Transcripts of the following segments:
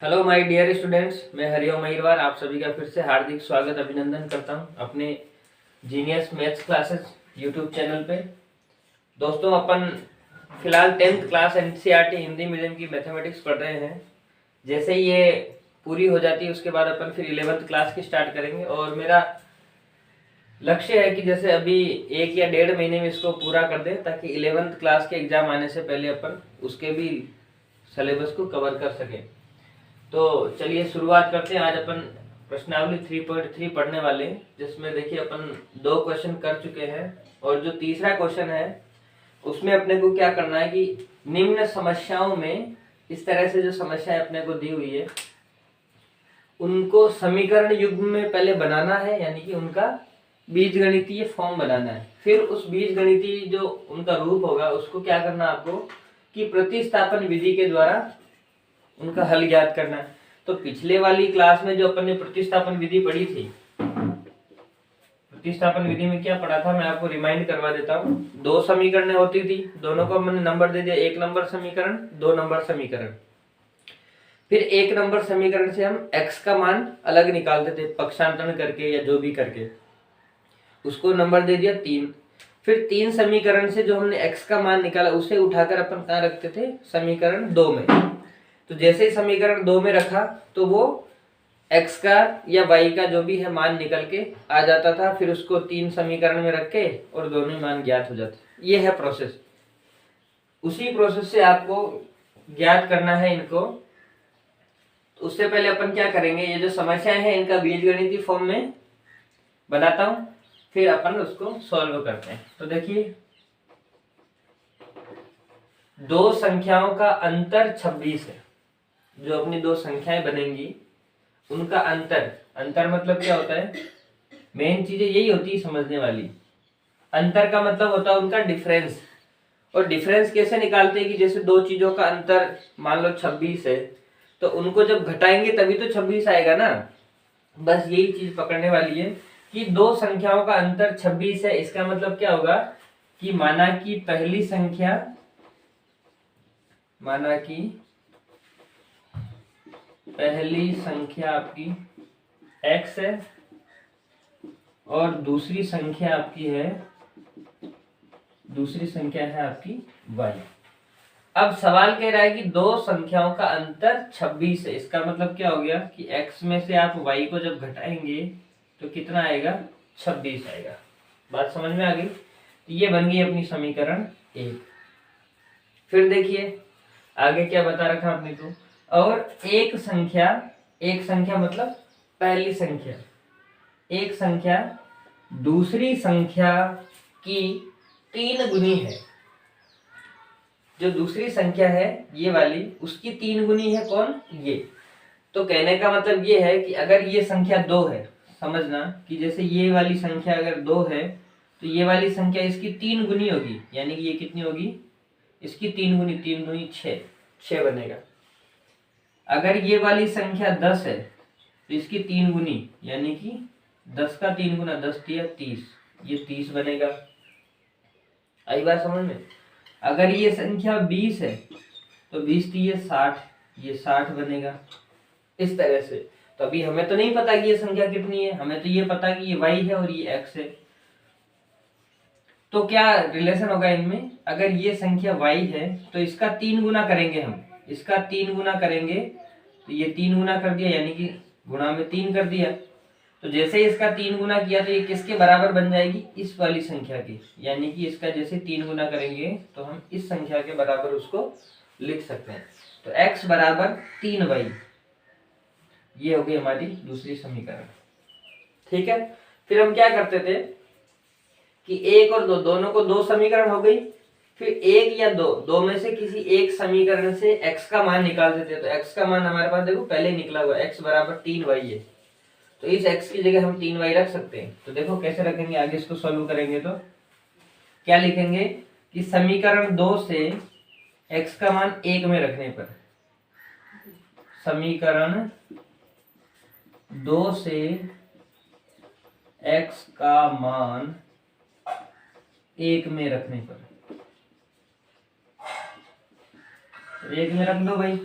Hello my dear students, मैं हरिओम महिरवार आप सभी का फिर से हार्दिक स्वागत अभिनंदन करता हूं अपने genius maths classes YouTube channel पे। दोस्तों, अपन फिलहाल 10th class NCERT Hindi medium की मैथमेटिक्स पढ़ रहे हैं। जैसे ही ये पूरी हो जाती है उसके बाद अपन फिर 11th क्लास की स्टार्ट करेंगे और मेरा लक्ष्य है कि जैसे अभी 1 या 1.5 महीने में इसको पूरा कर दें ताकि 11th क्लास के एग्जाम आने से पहले अपन उसके भी सिलेबस को कवर कर सकें। तो चलिए शुरुआत करते हैं। आज अपन प्रश्नावली 3.3 पढ़ने वाले हैं, जिसमें देखिए अपन 2 क्वेश्चन कर चुके हैं और जो तीसरा क्वेश्चन है उसमें अपने को क्या करना है कि निम्न समस्याओं में इस तरह से जो समस्याएं अपने को दी हुई है उनको समीकरण युग्म में पहले बनाना है, यानी कि उनका बीजगणितीय फॉर्म बनाना है। फिर उस बीजगणितीय जो उनका रूप होगा उसको क्या करना आपको कि प्रतिस्थापन विधि के द्वारा उनका हल ज्ञात करना है। तो पिछले वाली क्लास में जो अपन ने प्रतिस्थापन विधि पढ़ी थी, प्रतिस्थापन विधि में क्या पढ़ा था मैं आपको रिमाइंड करवा देता हूँ। 2 समीकरण होती थी, दोनों को मैंने नंबर दे दिया, 1 नंबर समीकरण, 2 नंबर समीकरण। फिर 1 नंबर समीकरण से हम x का मान अलग निकालते थे पक्षांतरण करके या जो भी करके, उसको नंबर दे दिया 3। फिर 3 समीकरण से जो हमने x का मान निकाला उसे उठाकर अपन कहाँ रखते थे, समीकरण 2 में। तो जैसे ही समीकरण 2 में रखा तो वो x का या y का जो भी है मान निकल के आ जाता था। फिर उसको 3 समीकरण में रख के और दोनों ही मान ज्ञात हो जाते। ये है प्रोसेस। उसी प्रोसेस से आपको ज्ञात करना है इनको। तो उससे पहले अपन क्या करेंगे, ये जो समस्याएं हैं इनका बीजगणितीय फॉर्म में बनाता हूं, फिर अपन उसको सॉल्व करते हैं। तो देखिए, 2 संख्याओं का अंतर 26 है। जो अपनी 2 संख्याएं बनेंगी उनका अंतर मतलब क्या होता है, मेन चीजें यही होती है समझने वाली। अंतर का मतलब होता है उनका डिफरेंस। और डिफरेंस कैसे निकालते हैं कि जैसे 2 चीजों का अंतर मान लो 26 है, तो उनको जब घटाएंगे तभी तो 26 आएगा ना। बस यही चीज पकड़ने वाली है कि 2 संख्याओं का अंतर 26 है। इसका मतलब क्या होगा कि माना कि पहली संख्या आपकी x है और दूसरी संख्या है आपकी y। अब सवाल कह रहा है कि 2 संख्याओं का अंतर 26 है। इसका मतलब क्या हो गया कि x में से आप y को जब घटाएंगे तो कितना आएगा, 26 आएगा। बात समझ में आ गई। तो ये बन गई अपनी समीकरण 1। फिर देखिए आगे क्या बता रखा आपने को, और एक संख्या मतलब पहली संख्या, एक संख्या दूसरी संख्या की 3 गुनी है। जो दूसरी संख्या है ये वाली, उसकी 3 गुनी है कौन, ये। तो कहने का मतलब ये है कि अगर ये संख्या 2 है, समझना कि जैसे ये वाली संख्या अगर 2 है तो ये वाली संख्या इसकी 3 गुनी होगी, यानी कि ये कितनी होगी, इसकी 3 गुनी, 3 गुनी 6 बनेगा। अगर ये वाली संख्या 10 है तो इसकी 3 गुनी, यानी कि 10 का 3 गुना, 10 तिया 30, ये 30 बनेगा। आई बात समझ में। अगर ये संख्या 20 है तो 20 तिया 60, ये 60 बनेगा। इस तरह से। तो अभी हमें तो नहीं पता कि ये संख्या कितनी है, हमें तो ये पता कि ये y है और ये x है। तो क्या रिलेशन होगा इनमें, अगर ये संख्या y है तो इसका 3 गुना करेंगे हम, इसका 3 गुना करेंगे तो ये 3 गुना कर दिया, यानी कि गुणा में 3 कर दिया। तो जैसे ही इसका 3 गुना किया तो ये किसके बराबर बन जाएगी, इस वाली संख्या की। यानी कि इसका जैसे 3 गुना करेंगे तो हम इस संख्या के बराबर उसको लिख सकते हैं। तो x बराबर 3y, ये हो गई हमारी दूसरी समीकरण। ठीक है। फिर हम क्या करते थे कि 1 और 2 दोनों को 2 समीकरण हो गई। फिर 1 या 2 में से किसी एक समीकरण से x का मान निकाल देते हैं। तो x का मान हमारे पास देखो पहले निकला हुआ, x बराबर 3y है। तो इस x की जगह हम 3y रख सकते हैं। तो देखो कैसे रखेंगे, आगे इसको सॉल्व करेंगे तो क्या लिखेंगे कि समीकरण 2 से x का मान 1 में रखने पर, समीकरण 2 से x का मान 1 में रखने पर, 1 में रख दो भाई।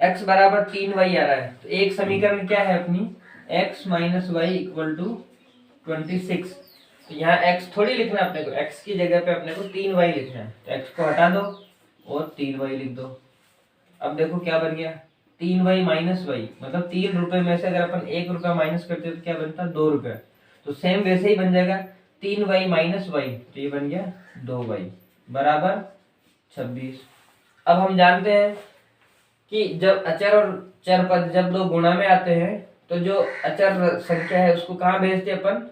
x बराबर 3y आ रहा है, तो एक समीकरण क्या है अपनी, x minus y equal to 26। तो यहाँ x थोड़ी लिखना है अपने को, x की जगह पे अपने को 3y लिखना है, तो x को हटा दो और 3y लिख दो। अब देखो क्या बन गया, 3y माइनस वाई, मतलब 3 रुपए में से अगर अपन 1 रुपया माइनस करते तो क्या बनता, 2 रुपया। तो सेम वैसे ही बन जाएगा 3y माइनस वाई, तो ये बन गया 2y बराबर 26। अब हम जानते हैं कि जब अचर और चर पद जब दो गुणा में आते हैं तो जो अचर संख्या है उसको कहाँ भेजते अपन,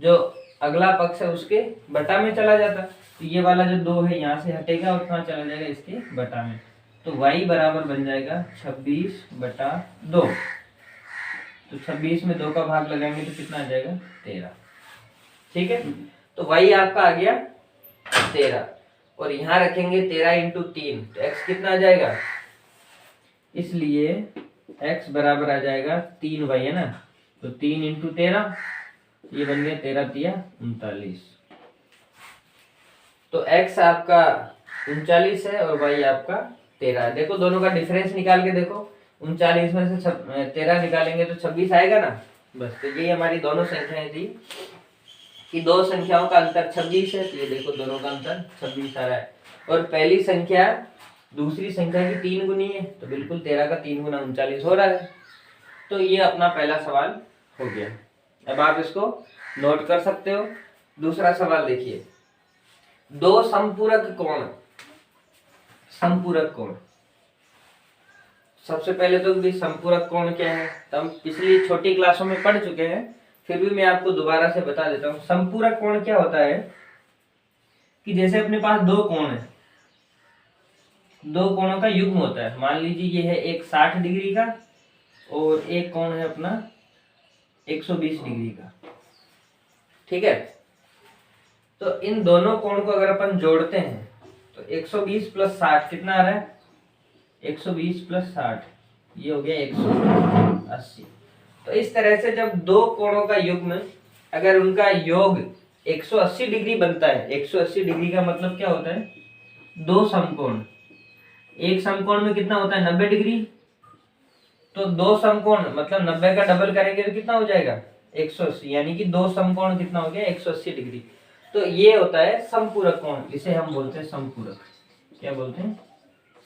जो अगला पक्ष है उसके बटा में चला जाता। तो ये वाला जो 2 है यहाँ से हटेगा और कहाँ चला जाएगा, इसके बटा में। तो y बराबर बन जाएगा 26/2। तो 26 में 2 का भाग लगाएंगे तो कितना आ जाएगा, 13। ठीक है, तो y आपका आ गया 13 और यहाँ रखेंगे 13 इंटू 3, तो x कितना आ जाएगा, इसलिए x बराबर आ जाएगा 3y है ना, तो 3 इंटू 13, ये बन गया 13×3 = 39। तो x आपका 39 है और y आपका 13 है। देखो दोनों का डिफरेंस निकाल के देखो, 39 में से 13 निकालेंगे तो 26 आएगा ना। बस, तो यही हमारी दोनों संख्याएं थी कि दो संख्याओं का अंतर 26 है, तो ये देखो दोनों का अंतर 26 आ रहा है। और पहली संख्या दूसरी संख्या की 3 गुनी है, तो बिल्कुल 13 का 3 गुना 39 हो रहा है। तो ये अपना पहला सवाल हो गया। अब आप इसको नोट कर सकते हो। दूसरा सवाल देखिए, दो समपूरक कोण, समपूरक कोण। सबसे पहले तो भी समपूरक कोण क्या है, तो हम पिछली छोटी क्लासों में पढ़ चुके हैं, फिर भी मैं आपको दोबारा से बता देता हूँ। समपूरक कोण क्या होता है कि जैसे अपने पास दो कोण है, दो कोणों का युग्म होता है। मान लीजिए ये है एक 60 डिग्री का और एक कोण है अपना 120 डिग्री का। ठीक है, तो इन दोनों कोण को अगर अपन जोड़ते हैं तो 120 प्लस 60 कितना आ रहा है, 120 प्लस 60 ये हो गया 180। तो इस तरह से जब दो कोणों का युग्म अगर उनका योग 180 डिग्री बनता है, 180 डिग्री का मतलब क्या होता है, दो समकोण। एक समकोण में कितना होता है, 90 डिग्री। तो दो समकोण मतलब 90 का डबल करेंगे तो कितना हो जाएगा, 180, यानी कि दो समकोण कितना हो गया, 180 डिग्री। तो ये होता है समपूरक कोण, इसे हम बोलते हैं समपूरक। क्या बोलते हैं,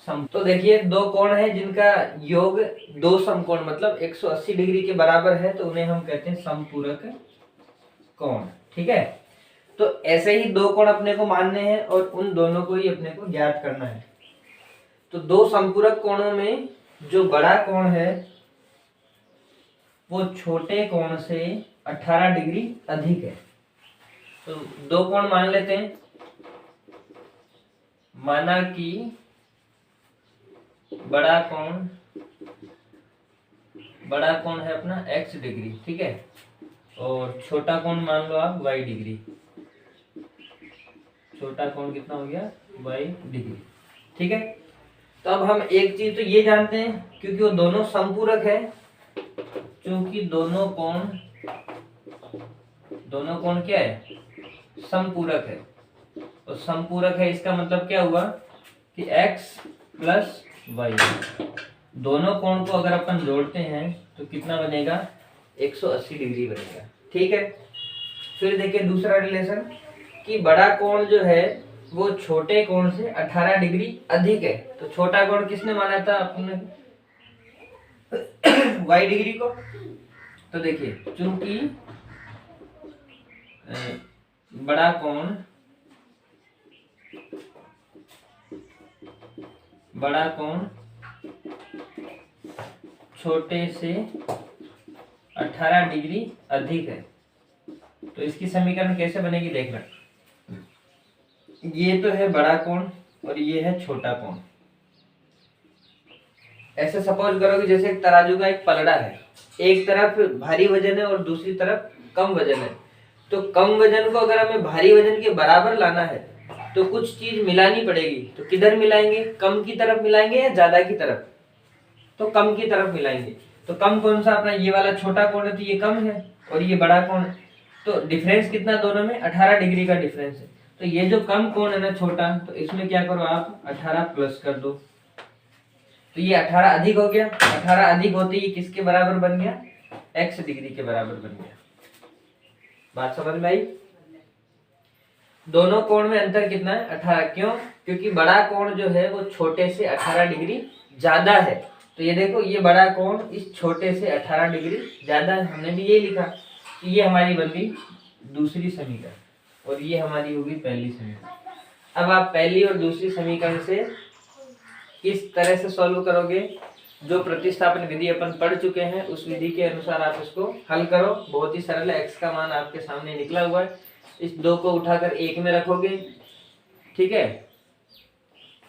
सम। तो देखिए दो कोण है जिनका योग दो समकोण मतलब 180 डिग्री के बराबर है, तो उन्हें हम कहते हैं समपूरक कोण। ठीक है, तो ऐसे ही दो कोण अपने को मानने हैं और उन दोनों को ही अपने को ज्ञात करना है। तो दो समपूरक कोणों में जो बड़ा कोण है वो छोटे कोण से 18 डिग्री अधिक है। तो दो कोण मान लेते हैं, माना कि बड़ा कोण है अपना x डिग्री, ठीक है, और छोटा कोण मान लो आप y डिग्री। छोटा कोण कितना हो गया, y डिग्री। ठीक है, तो अब हम एक चीज तो ये जानते हैं, क्योंकि वो दोनों समपूरक है, क्योंकि दोनों कोण क्या है, समपूरक है। और समपूरक है इसका मतलब क्या हुआ कि x प्लस वाई, दोनों कोण को अगर अपन जोड़ते हैं तो कितना बनेगा, 180 डिग्री बनेगा। ठीक है, फिर देखिए दूसरा रिलेशन कि बड़ा कोण जो है वो छोटे कोण से 18 डिग्री अधिक है। तो छोटा कोण किसने माना था अपने, y डिग्री को। तो देखिए चूंकि बड़ा कोण छोटे से 18 डिग्री अधिक है, तो इसकी समीकरण कैसे बनेगी देखना। ये तो है बड़ा कोण और ये है छोटा कोण। ऐसे सपोज करो कि जैसे एक तराजू का एक पलड़ा है, एक तरफ भारी वजन है और दूसरी तरफ कम वजन है। तो कम वजन को अगर हमें भारी वजन के बराबर लाना है तो कुछ चीज मिलानी पड़ेगी। तो किधर मिलाएंगे, कम की तरफ मिलाएंगे या ज्यादा की तरफ, तो कम की तरफ मिलाएंगे। तो कम कौन सा, अपना ये वाला छोटा कोण है तो ये कम है और ये बड़ा कोण है, तो डिफरेंस कितना दोनों में, 18 डिग्री का डिफरेंस है। तो ये जो कम कोण है ना छोटा, तो इसमें क्या करो आप 18 प्लस कर दो। तो ये 18 अधिक हो गया, 18 अधिक होते ही किसके बराबर बन गया, x डिग्री के बराबर बन गया। बात समझ में आई? दोनों कोण में अंतर कितना है, 18। क्यों? क्योंकि बड़ा कोण जो है वो छोटे से 18 डिग्री ज्यादा है। तो ये देखो, ये बड़ा कोण इस छोटे से 18 डिग्री ज्यादा है, हमने भी ये लिखा। तो ये हमारी बन गई दूसरी समीकरण और ये हमारी होगी पहली समीकरण। अब आप पहली और दूसरी समीकरण से किस तरह से सॉल्व करोगे, जो प्रतिस्थापन विधि अपन पढ़ चुके हैं उस विधि के अनुसार आप इसको हल करो। बहुत ही सरल है, x का मान आपके सामने निकला हुआ है, इस 2 को उठाकर 1 में रखोगे, ठीक है,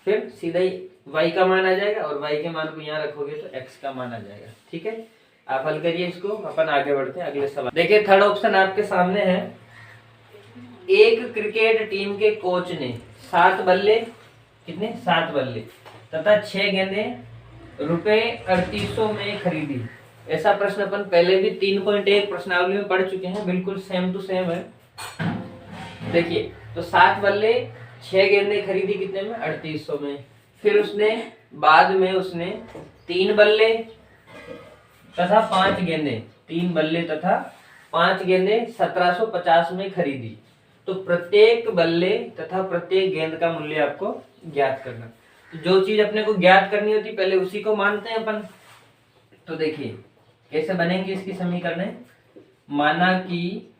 फिर सीधा ही y का मान आ जाएगा और y के मान को यहाँ रखोगे तो x का मान आ जाएगा। ठीक है, आप हल करिए इसको, अपन आगे बढ़ते हैं अगले सवाल। देखिए थर्ड ऑप्शन आपके सामने है, एक क्रिकेट टीम के कोच ने 7 बल्ले, कितने, 7 बल्ले तथा 6 गेंदें रुपए 3800 में खरीदी। ऐसा प्रश्न अपन पहले भी 3.1 प्रश्नावली में पढ़ चुके हैं, बिल्कुल सेम टू सेम है। देखिए, तो 7 बल्ले 6 गेंदें खरीदी कितने में, 3800 में। फिर उसने बाद में उसने 3 बल्ले तथा 5 गेंदें, 3 बल्ले तथा 5 गेंदें 1750 में खरीदी। तो प्रत्येक बल्ले तथा प्रत्येक गेंद का मूल्य आपको ज्ञात करना। तो जो चीज अपने को ज्ञात करनी होती पहले उसी को मानते हैं अपन। तो देखिए कैसे बनेंगे इसकी समीकरण। माना कि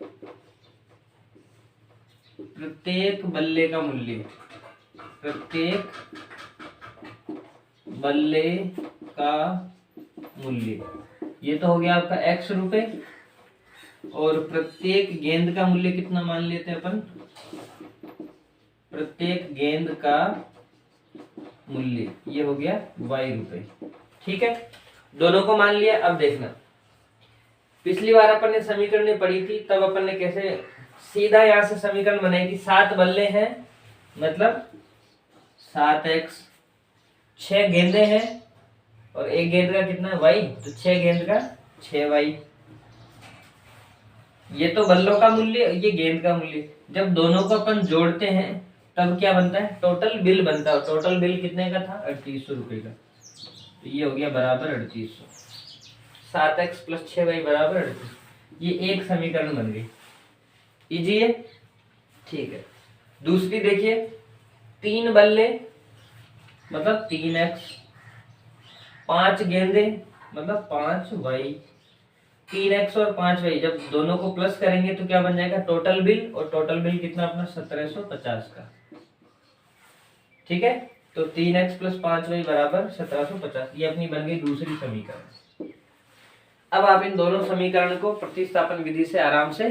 प्रत्येक बल्ले का मूल्य, प्रत्येक बल्ले का मूल्य, ये तो हो गया आपका x रुपए, और प्रत्येक गेंद का मूल्य कितना मान लेते हैं अपन, प्रत्येक गेंद का मूल्य ये हो गया y रुपए। ठीक है, दोनों को मान लिया। अब देखना, पिछली बार अपन ने समीकरण पढ़ी थी तब अपन ने कैसे सीधा यहां से समीकरण बनाई थी। 7 बल्ले हैं मतलब 7x, 6 गेंदे हैं और एक गेंद का कितना y, तो 6 गेंद का 6y। ये तो बल्लों का मूल्य, ये गेंद का मूल्य। जब दोनों को अपन जोड़ते हैं तब क्या बनता है, टोटल बिल बनता है। टोटल बिल कितने का था, 3800 रुपए का। तो ये हो गया बराबर 3800। 7x + 6y बराबर 3800। ये एक समीकरण बन गई, इजी है। ठीक है, दूसरी देखिए, 3 बल्ले मतलब 3x, 5 गेंदे मतलब 5y, 3x और 5y जब दोनों को प्लस करेंगे तो क्या बन जाएगा, टोटल बिल। और टोटल बिल कितना अपना 1750 का। ठीक है, तो 3x + 5y बराबर 1750। ये अपनी बन गई दूसरी समीकरण। अब आप इन दोनों समीकरण को प्रतिस्थापन विधि से आराम से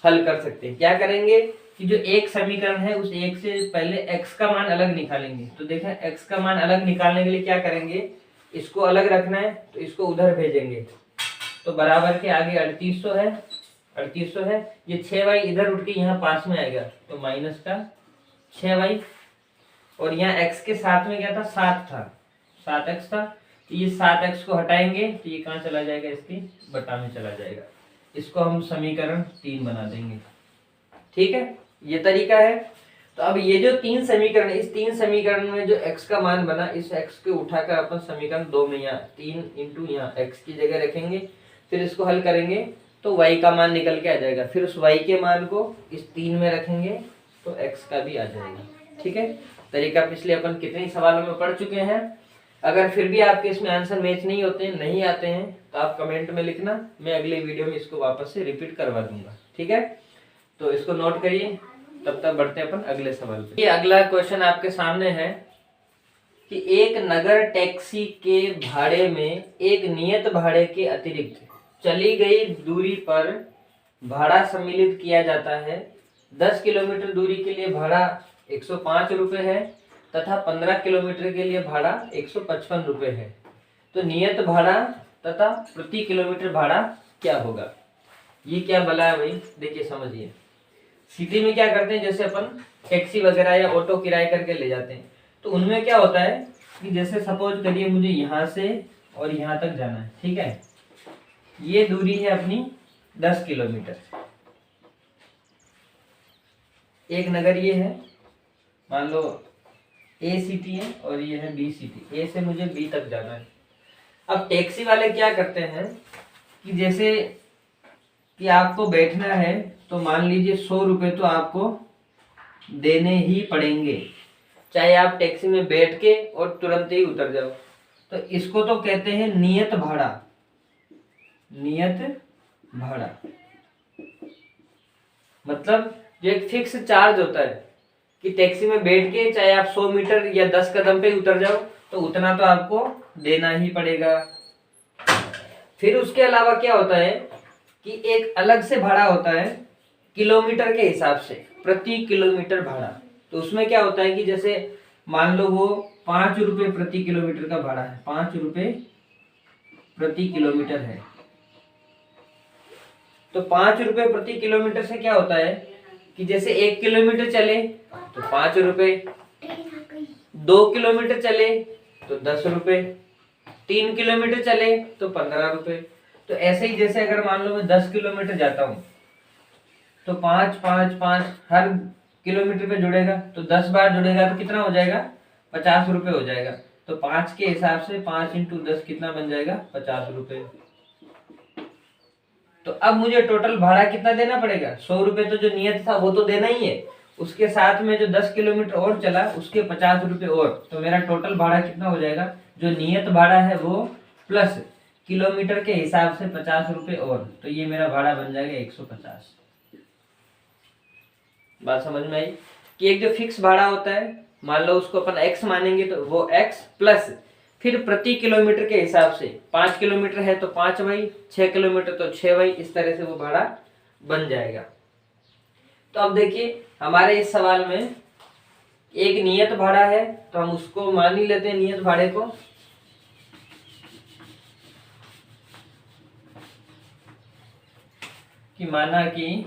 हल कर सकते हैं। क्या करेंगे कि जो एक समीकरण है उस एक से पहले x का मान अलग निकालेंगे। तो देखें, x का मान अलग निकालने के लिए क्या करेंगे, इसको अलग रखना है तो इसको उधर भेजेंगे। तो बराबर के आगे 3800 है, 3800 है, ये 6y इधर उठ के यहाँ पास में आएगा तो माइनस का 6y, और यहाँ x के साथ में क्या था, 7 था, 7x था। तो ये 7x को हटाएंगे तो ये कहाँ चला जाएगा, इसके बटा में चला जाएगा। इसको हम समीकरण 3 बना देंगे। ठीक है, ये तरीका है। तो अब ये जो 3 समीकरण, इस 3 समीकरण में जो x का मान बना, इस x को उठाकर अपन समीकरण 2 में यहाँ 3 इंटू यहाँ x की जगह रखेंगे, फिर इसको हल करेंगे तो y का मान निकल के आ जाएगा। फिर उस y के मान को इस 3 में रखेंगे तो x का भी आ जाएगा। ठीक है, तरीका पिछले अपन कितने सवालों में पढ़ चुके हैं। अगर फिर भी आपके इसमें आंसर मैच नहीं होते, नहीं आते हैं, तो आप कमेंट में लिखना, मैं अगले वीडियो में इसको वापस से रिपीट करवा दूंगा। ठीक है, तो इसको नोट करिए। तब तक बढ़ते हैं अपन अगले सवाल पे। ये अगला क्वेश्चन आपके सामने है कि एक नगर टैक्सी के भाड़े में एक नियत भाड़े के अतिरिक्त चली गई दूरी पर भाड़ा सम्मिलित किया जाता है। 10 किलोमीटर दूरी के लिए भाड़ा 105 रुपए है तथा 15 किलोमीटर के लिए भाड़ा 155 रुपए है। तो नियत भाड़ा तथा प्रति किलोमीटर भाड़ा क्या होगा। ये क्या बला है भाई, देखिए समझिए। सिटी में क्या करते हैं, जैसे अपन टैक्सी वगैरह या ऑटो किराए करके ले जाते हैं, तो उनमें क्या होता है कि जैसे सपोज करिए मुझे यहाँ से और यहाँ तक जाना है। ठीक है, ये दूरी है अपनी 10 किलोमीटर। एक नगर ये है, मान लो ए सिटी है और ये है बी सिटी। ए से मुझे बी तक जाना है। अब टैक्सी वाले क्या करते हैं कि जैसे कि आपको बैठना है तो मान लीजिए 100 रुपये तो आपको देने ही पड़ेंगे, चाहे आप टैक्सी में बैठ के और तुरंत ही उतर जाओ। तो इसको तो कहते हैं नियत भाड़ा। नियत भाड़ा मतलब जो एक फिक्स चार्ज होता है कि टैक्सी में बैठ के चाहे आप 100 मीटर या 10 कदम पे उतर जाओ तो उतना तो आपको देना ही पड़ेगा। फिर उसके अलावा क्या होता है कि एक अलग से भाड़ा होता है किलोमीटर के हिसाब से, प्रति किलोमीटर भाड़ा। तो उसमें क्या होता है कि जैसे मान लो वो 5 रुपये प्रति किलोमीटर का भाड़ा है, 5 रुपये प्रति किलोमीटर है। तो 5 रुपये प्रति किलोमीटर से क्या होता है कि जैसे 1 किलोमीटर चले तो 5 रुपये, 2 किलोमीटर चले तो 10 रुपये, 3 किलोमीटर चले तो 15 रुपये। तो ऐसे ही जैसे अगर मान लो मैं 10 किलोमीटर जाता हूँ तो 5 5 5 हर किलोमीटर पे जुड़ेगा, तो 10 बार जुड़ेगा तो कितना हो जाएगा, 50 रुपये हो जाएगा। तो 5 के हिसाब से 5 इंटू 10 कितना बन जाएगा, 50 रुपये। तो अब मुझे टोटल भाड़ा कितना देना पड़ेगा, 100 रुपये तो जो नियत था वो तो देना ही है, उसके साथ में जो 10 किलोमीटर और चला उसके 50 रुपये और। तो मेरा टोटल भाड़ा कितना हो जाएगा, जो नियत भाड़ा है वो प्लस किलोमीटर के हिसाब से 50 रुपये और, तो ये मेरा भाड़ा बन जाएगा 150। बात समझ में आई कि एक जो फिक्स भाड़ा होता है मान लो उसको अपन x मानेंगे तो वो x प्लस फिर प्रति किलोमीटर के हिसाब से 5 किलोमीटर है तो 5 वाई, 6 किलोमीटर तो 6 वाई, इस तरह से वो भाड़ा बन जाएगा। तो अब देखिए हमारे इस सवाल में एक नियत भाड़ा है तो हम उसको मान ही लेते हैं नियत भाड़े को। कि माना कि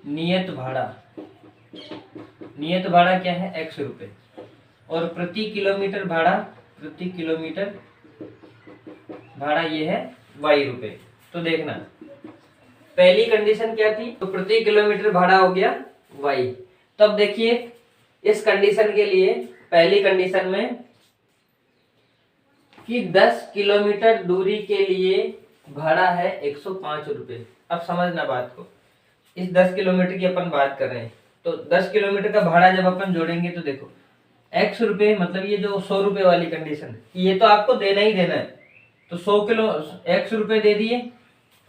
नियत भाड़ा क्या है, x रुपए, और प्रति किलोमीटर भाड़ा ये है y रुपए। तो देखना पहली कंडीशन क्या थी, तो प्रति किलोमीटर भाड़ा हो गया y। तब देखिए इस कंडीशन के लिए पहली कंडीशन में कि 10 किलोमीटर दूरी के लिए भाड़ा है 105 रुपये। अब समझना बात को, इस 10 किलोमीटर की अपन बात कर रहे हैं तो 10 किलोमीटर का भाड़ा जब अपन जोड़ेंगे तो देखो x रुपये मतलब ये जो 100 रुपये वाली कंडीशन ये तो आपको देना ही देना है, तो 100 किलो x रुपये दे दिए।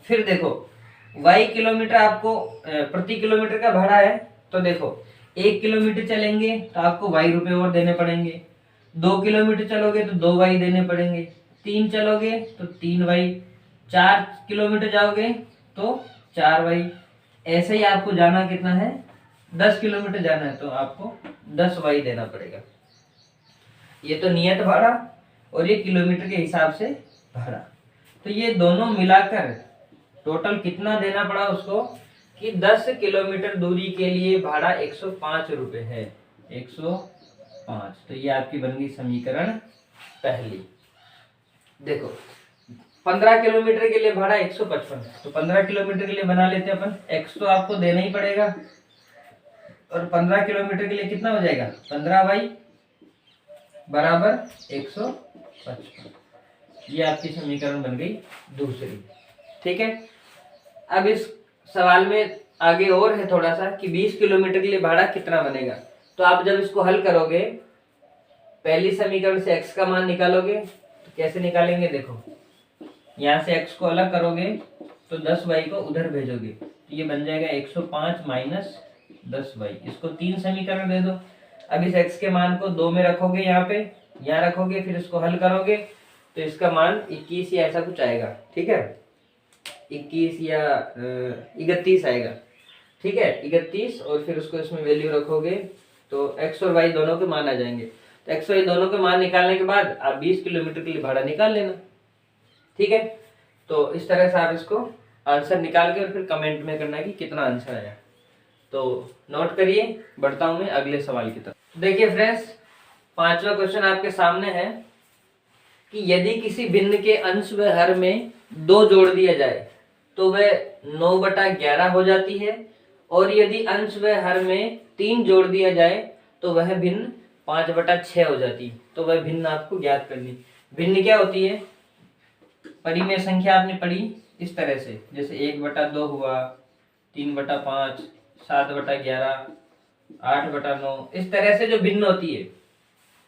फिर देखो y किलोमीटर आपको प्रति किलोमीटर का भाड़ा है, तो देखो 1 किलोमीटर चलेंगे तो आपको y रुपये और देने पड़ेंगे, 2 किलोमीटर चलोगे तो 2 y देने पड़ेंगे, 3 चलोगे तो 3 y, 4 किलोमीटर जाओगे तो 4 y। ऐसे ही आपको जाना कितना है, 10 किलोमीटर जाना है तो आपको 10 वाई देना पड़ेगा। ये तो नियत भाड़ा और ये किलोमीटर के हिसाब से भाड़ा। तो ये दोनों मिलाकर टोटल कितना देना पड़ा उसको कि 10 किलोमीटर दूरी के लिए भाड़ा 105 रुपये है, 105। तो ये आपकी बन गई समीकरण पहली। देखो 15 किलोमीटर के लिए भाड़ा 155, तो 15 किलोमीटर के लिए बना लेते हैं अपन, x तो आपको देना ही पड़ेगा और 15 किलोमीटर के लिए कितना हो जाएगा, 15 वाई बराबर 155। ये आपकी समीकरण बन गई दूसरी। ठीक है, अब इस सवाल में आगे और है थोड़ा सा कि 20 किलोमीटर के लिए भाड़ा कितना बनेगा। तो आप जब इसको हल करोगे पहली समीकरण से x का मान निकालोगे तो कैसे निकालेंगे, देखो यहाँ से x को अलग करोगे तो 10y को उधर भेजोगे तो ये बन जाएगा 105 माइनस 10y। इसको 3 समीकरण दे दो। अब इस x के मान को 2 में रखोगे, यहाँ पे यहाँ रखोगे, फिर इसको हल करोगे तो इसका मान 21 या ऐसा कुछ आएगा। ठीक है, 21 या 31 आएगा। ठीक है, 31, और फिर उसको इसमें वैल्यू रखोगे तो x और y दोनों के मान आ जाएंगे। तो x y दोनों के मान निकालने के बाद आप 20 किलोमीटर के लिए भाड़ा निकाल लेना। ठीक है, तो इस तरह से आप इसको आंसर निकाल के और फिर कमेंट में करना कि कितना आंसर आया। तो नोट करिए, बढ़ता हूं मैं अगले सवाल की तरफ। देखिए फ्रेंड्स, 5वां क्वेश्चन आपके सामने है कि यदि किसी भिन्न के अंश व हर में 2 जोड़ दिया जाए तो वह 9/11 हो जाती है और यदि अंश व हर में 3 जोड़ दिया जाए तो वह भिन्न 5/6 हो जाती। तो वह भिन्न आपको ज्ञात करनी। भिन्न क्या होती है? परिमेय संख्या आपने पढ़ी इस तरह से, जैसे 1/2 हुआ, 3/5, 7/11, 8/9, इस तरह से जो भिन्न होती है,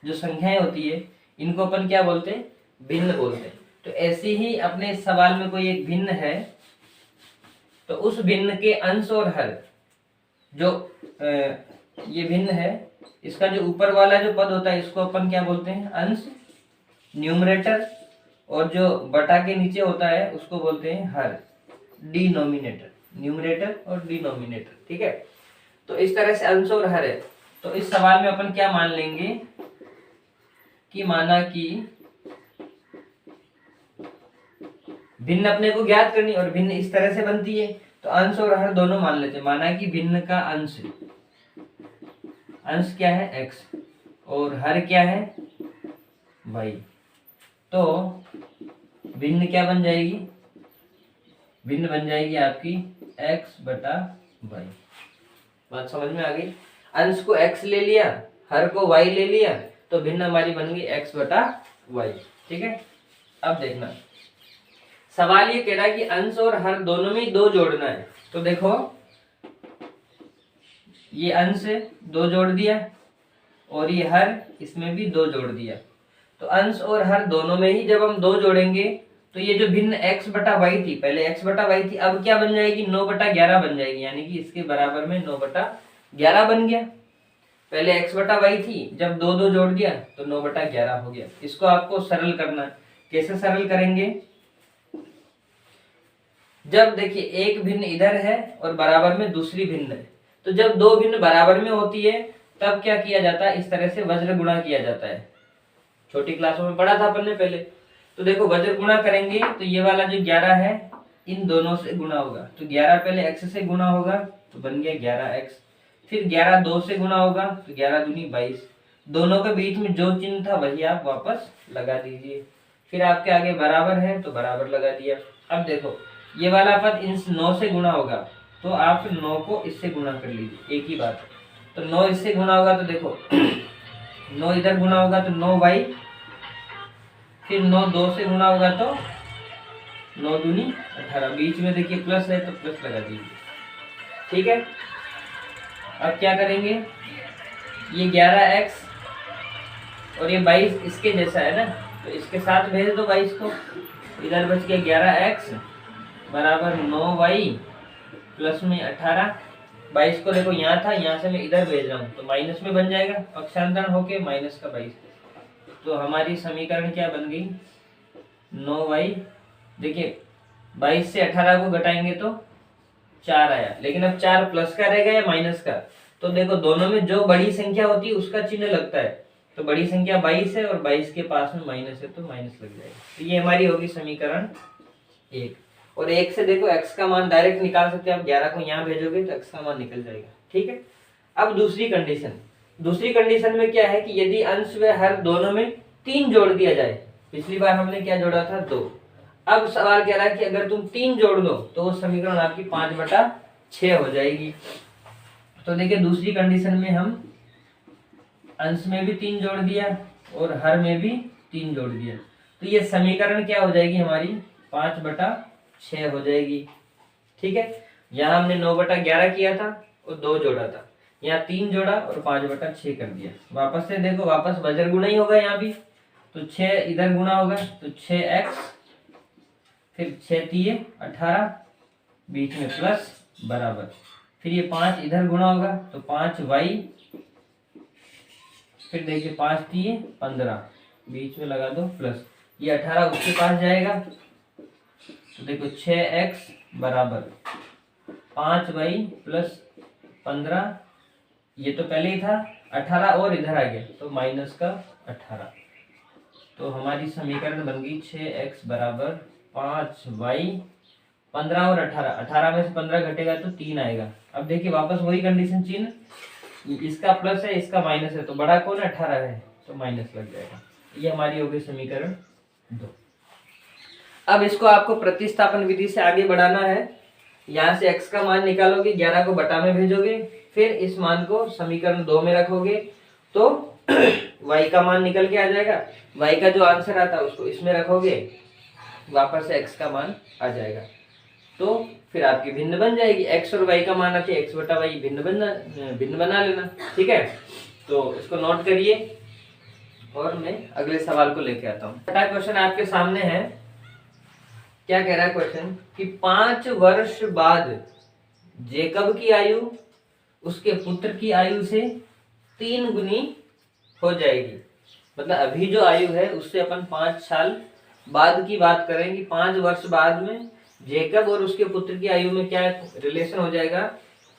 जो संख्याएं होती है, इनको अपन क्या बोलते हैं? भिन्न बोलते हैं। तो ऐसे ही अपने सवाल में कोई एक भिन्न है तो उस भिन्न के अंश और हर जो ये भिन्न है, इसका जो ऊपर वाला जो पद होता है इसको अपन क्या बोलते हैं? अंश, न्यूमरेटर, और जो बटा के नीचे होता है उसको बोलते हैं हर, डिनोमिनेटर। न्यूमरेटर और डिनोमिनेटर, ठीक है। तो इस तरह से अंश और हर है। तो इस सवाल में अपन क्या मान लेंगे कि माना कि भिन्न अपने को ज्ञात करनी और भिन्न इस तरह से बनती है, तो अंश और हर दोनों मान लेते हैं। माना कि भिन्न का अंश क्या है? x, और हर क्या है? y। तो भिन्न क्या बन जाएगी? भिन्न बन जाएगी आपकी x/y। बात समझ में आ गई? अंश को x ले लिया, हर को y ले लिया, तो भिन्न हमारी बन गई x/y, ठीक है। अब देखना, सवाल ये कह रहा है कि अंश और हर दोनों में 2 जोड़ना है। तो देखो, ये अंश 2 जोड़ दिया और ये हर, इसमें भी 2 जोड़ दिया। तो अंश और हर दोनों में ही जब हम 2 जोड़ेंगे तो ये जो भिन्न x/y थी, पहले x/y थी, अब क्या बन जाएगी? 9/11 बन जाएगी। यानी कि इसके बराबर में 9/11 बन गया। पहले x/y थी, जब 2 जोड़ दिया तो 9/11 हो गया। इसको आपको सरल करना है। कैसे सरल करेंगे? जब देखिए एक भिन्न इधर है और बराबर में दूसरी भिन्न है, तो जब 2 भिन्न बराबर में होती है तब क्या किया जाता है? इस तरह से वज्र गुणा किया जाता है। छोटी क्लासों में पढ़ा था अपन ने पहले। तो देखो, वज्र गुणा करेंगे तो ये वाला जो 11 है इन दोनों से गुणा होगा। तो 11 पहले x से गुणा होगा तो बन गया 11x, फिर 11 2 से गुणा होगा तो 11 दूनी 22। दोनों के बीच में जो चिन्ह था वही आप वापस लगा दीजिए। फिर आपके आगे बराबर है तो बराबर लगा दिया। अब देखो, ये वाला पद इन 9 से गुणा होगा तो आप 9 को इससे गुणा कर लीजिए, एक ही बात है। तो 9 इससे गुणा होगा तो देखो 9 इधर गुणा होगा तो 9y, फिर 9 2 से गुणा होगा तो 9 दूनी 18। बीच में देखिए प्लस है तो प्लस लगा दीजिए, ठीक है। अब क्या करेंगे? ये 11x और ये 22 इसके जैसा है ना, तो इसके साथ भेज दो 22 को। इधर बच गया 11x बराबर 9y प्लस में 18। 22 को देखो यहाँ था, यहाँ से मैं इधर भेज रहा हूँ तो माइनस में बन जाएगा, पक्षांतरण होके माइनस का 22। तो हमारी समीकरण क्या बन गई? 9y। देखिए 22 से 18 को घटाएंगे तो 4 आया, लेकिन अब 4 प्लस का रहेगा या माइनस का? तो देखो दोनों में जो बड़ी संख्या होती है उसका चिन्ह लगता है। तो बड़ी संख्या 22 है और 22 के पास में माइनस है तो माइनस लग जाएगा। तो ये हमारी होगी समीकरण 1। और 1 से देखो x का मान डायरेक्ट निकाल सकते हैं आप। 11 को यहाँ भेजोगे तो x का मान निकल जाएगा, ठीक है। अब दूसरी कंडीशन में क्या है कि यदि अंश व हर दोनों में 3 जोड़ दिया जाए। पिछली बार हमने क्या जोड़ा था? 2। अब सवाल कह रहा है कि अगर तुम 3 जोड़ दो तो वो समीकरण आपकी 5/6 हो जाएगी। तो देखिए दूसरी कंडीशन में हम अंश में भी 3 जोड़ दिया और हर में भी 3 जोड़ दिया, तो ये समीकरण क्या हो जाएगी हमारी? 5/6 हो जाएगी, ठीक है। यहाँ हमने 9/11 किया था और 2 जोड़ा था, यहाँ 3 जोड़ा और 5/6 कर दिया। वापस से देखो, वापस वज्र गुणा ही होगा यहाँ भी। तो 6 इधर गुणा होगा तो 6x, फिर 6 3 18, बीच में प्लस बराबर, फिर ये 5 इधर गुणा होगा तो 5y, फिर देखिए 5 3 15, बीच में लगा दो प्लस, ये 18 उसके पास जाएगा तो देखो 6x बराबर 5y प्लस 15, ये तो पहले ही था 18 और इधर आ गया तो माइनस का 18। तो हमारी समीकरण बन गई 6x बराबर 5y, 15 और 18 में से 15 घटेगा तो 3 आएगा। अब देखिए वापस वही कंडीशन, चिन्ह इसका प्लस है इसका माइनस है, तो बड़ा कौन 18 है तो माइनस लग जाएगा। ये हमारी हो गई समीकरण 2। अब इसको आपको प्रतिस्थापन विधि से आगे बढ़ाना है। यहाँ से x का मान निकालोगे, 11 को बटा में भेजोगे, फिर इस मान को समीकरण 2 में रखोगे तो y का मान निकल के आ जाएगा। y का जो आंसर आता है उसको इसमें रखोगे, वापस से x का मान आ जाएगा। तो फिर आपकी भिन्न बन जाएगी। x और y का मान आती है, x बटा y भिन्न बना लेना। ठीक है, तो इसको नोट करिए और मैं अगले सवाल को लेके आता हूँ। छठा क्वेश्चन आपके सामने है। क्या कह रहा है क्वेश्चन कि 5 वर्ष बाद जेकब की आयु उसके पुत्र की आयु से 3 गुनी हो जाएगी। मतलब अभी जो आयु है उससे अपन 5 साल बाद की बात करेंगे। 5 वर्ष बाद में जेकब और उसके पुत्र की आयु में क्या रिलेशन हो जाएगा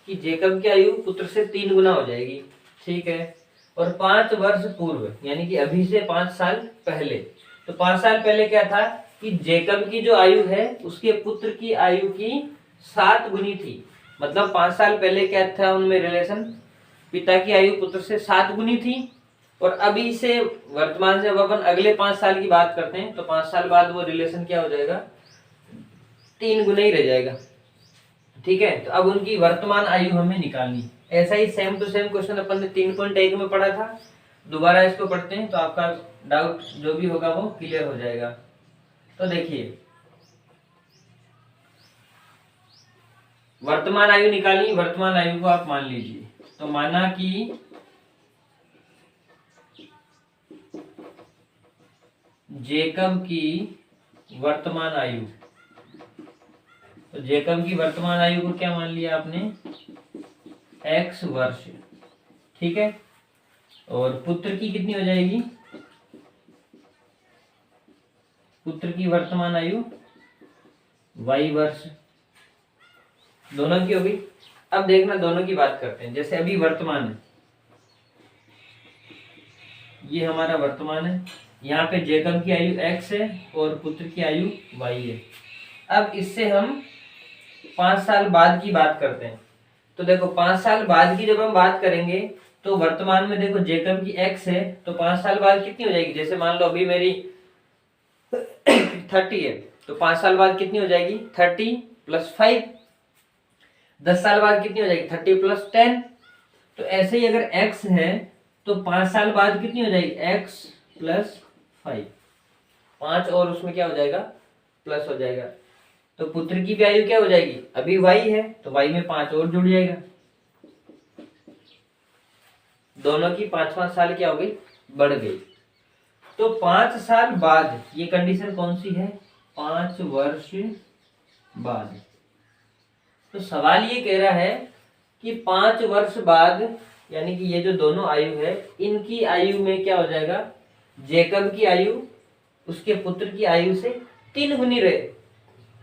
कि जेकब की आयु पुत्र से 3 गुना हो जाएगी। ठीक है, और 5 वर्ष पूर्व यानी कि अभी से 5 साल पहले। तो 5 साल पहले क्या था कि जेकब की जो आयु है उसके पुत्र की आयु की 7 गुनी थी। मतलब 5 साल पहले क्या था उनमें रिलेशन, पिता की आयु पुत्र से 7 गुनी थी। और अभी से वर्तमान से अब अपन अगले 5 साल की बात करते हैं तो 5 साल बाद वो रिलेशन क्या हो जाएगा, 3 गुना ही रह जाएगा। ठीक है, तो अब उनकी वर्तमान आयु हमें निकालनी। ऐसा ही सेम टू सेम क्वेश्चन अपन ने 3.1 में पढ़ा था। दोबारा इसको पढ़ते हैं तो आपका डाउट जो भी होगा वो क्लियर हो जाएगा। तो देखिए, वर्तमान आयु निकाली। वर्तमान आयु को आप मान लीजिए। तो माना कि जेकब की वर्तमान आयु, तो जेकब की वर्तमान आयु को क्या मान लिया आपने, x वर्ष। ठीक है, और पुत्र की कितनी हो जाएगी, पुत्र की वर्तमान आयु y वर्ष। दोनों की होगी। अब देखना दोनों की बात करते हैं। जैसे अभी वर्तमान है, ये हमारा वर्तमान है, यहाँ पे जेकब की आयु x है और पुत्र की आयु y है। अब इससे हम 5 साल बाद की बात करते हैं। तो देखो 5 साल बाद की जब हम बात करेंगे तो वर्तमान में देखो जेकब की x है, तो 5 साल बाद कितनी हो जाएगी। जैसे मान लो अभी मेरी 30 है तो 5 साल बाद कितनी हो जाएगी, 30 + 5। 10 साल बाद कितनी हो जाएगी, 30 + 10। तो ऐसे ही अगर x है तो 5 साल बाद कितनी हो जाएगी, x + 5। 5 और उसमें क्या हो जाएगा, प्लस हो जाएगा। तो पुत्र की भी आयु क्या हो जाएगी, अभी y है तो y में 5 और जुड़ जाएगा। दोनों की 5-5 साल क्या हो गई, बढ़ गई। तो 5 साल बाद, ये कंडीशन कौन सी है, 5 वर्ष बाद। तो सवाल ये कह रहा है कि 5 वर्ष बाद यानी कि ये जो दोनों आयु है इनकी आयु में क्या हो जाएगा, जेकब की आयु उसके पुत्र की आयु से 3 गुनी रहे,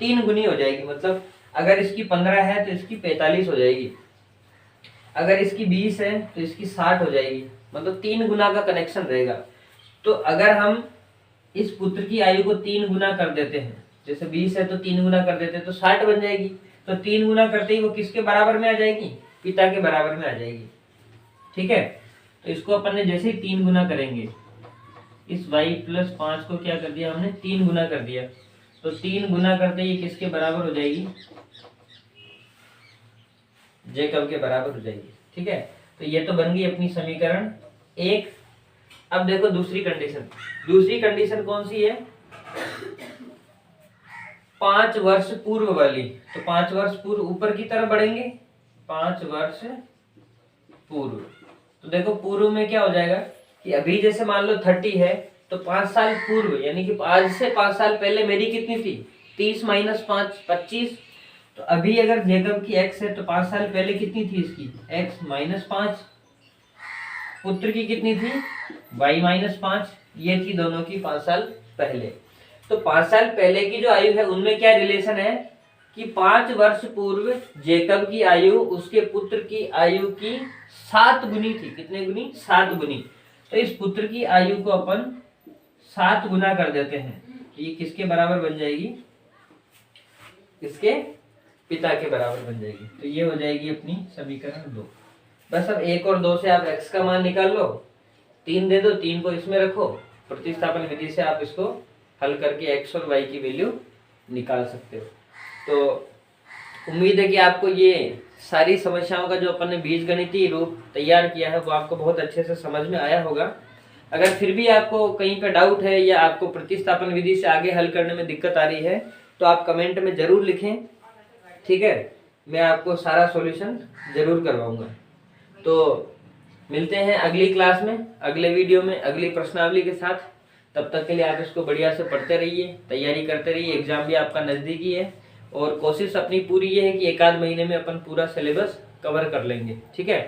3 गुनी हो जाएगी। मतलब अगर इसकी 15 है तो इसकी 45 हो जाएगी, अगर इसकी 20 है तो इसकी 60 हो जाएगी। मतलब 3 गुना का कनेक्शन रहेगा। तो अगर हम इस पुत्र की आयु को 3 गुना कर देते हैं, जैसे 20 है तो 3 गुना कर देते हैं तो 60 बन जाएगी। तो 3 गुना करते ही वो किसके बराबर में आ जाएगी, पिता के बराबर में आ जाएगी। ठीक है, तो इसको अपन ने जैसे ही 3 गुना करेंगे, इस y + 5 को क्या कर दिया हमने, 3 गुना कर दिया। तो 3 गुना करते ही किसके बराबर हो जाएगी, जेकब के बराबर हो जाएगी। ठीक है, तो ये तो बन गई अपनी समीकरण 1। अब देखो दूसरी कंडीशन। दूसरी कंडीशन कौन सी है, 5 वर्ष पूर्व वाली। तो 5 वर्ष पूर्व ऊपर की तरफ बढ़ेंगे, 5 वर्ष पूर्व। तो देखो पूर्व में क्या हो जाएगा कि अभी जैसे मान लो 30 है तो 5 साल पूर्व यानी कि आज से 5 साल पहले मेरी कितनी थी, 30 - 5 25। तो अभी अगर जेकब की x है तो 5 साल पहले कितनी थी इसकी, x - 5। पुत्र की कितनी थी, y - 5। ये थी दोनों की 5 साल पहले। तो 5 साल पहले की जो आयु है उनमें क्या रिलेशन है कि 5 वर्ष पूर्व जेकब की आयु उसके पुत्र की आयु की 7 गुनी थी। कितने गुनी, 7 गुनी। तो इस पुत्र की आयु को अपन 7 गुना कर देते हैं, ये किसके बराबर बन जाएगी, इसके पिता के बराबर बन जाएगी। तो ये हो जाएगी अपनी समीकरण 2। बस अब 1 और 2 से आप x का मान निकाल लो, 3 दे दो, 3 को इसमें रखो, प्रतिस्थापन विधि से आप इसको हल करके x और y की वैल्यू निकाल सकते हो। तो उम्मीद है कि आपको ये सारी समस्याओं का जो अपन ने बीजगणितीय रूप तैयार किया है वो आपको बहुत अच्छे से समझ में आया होगा। अगर फिर भी आपको कहीं पे डाउट है या आपको प्रतिस्थापन विधि से आगे हल करने में दिक्कत आ रही है तो आप कमेंट में जरूर लिखें, ठीक है। मैं आपको सारा सॉल्यूशन जरूर करवाऊंगा। तो मिलते हैं अगली क्लास में, अगले वीडियो में, अगली प्रश्नावली के साथ। तब तक के लिए आप इसको बढ़िया से पढ़ते रहिए, तैयारी करते रहिए। एग्जाम भी आपका नज़दीकी है और कोशिश अपनी पूरी ये है कि 1 आध महीने में अपन पूरा सिलेबस कवर कर लेंगे, ठीक है।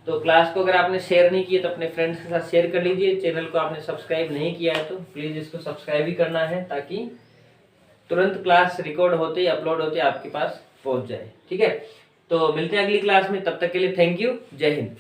तो क्लास को अगर आपने शेयर नहीं किया तो अपने फ्रेंड्स के साथ शेयर कर लीजिए। चैनल को आपने सब्सक्राइब नहीं किया है तो प्लीज़ इसको सब्सक्राइब भी करना है, ताकि तुरंत क्लास रिकॉर्ड होते ही अपलोड होते आपके पास पहुंच जाए, ठीक है। तो मिलते हैं अगली क्लास में, तब तक के लिए थैंक यू, जय हिंद।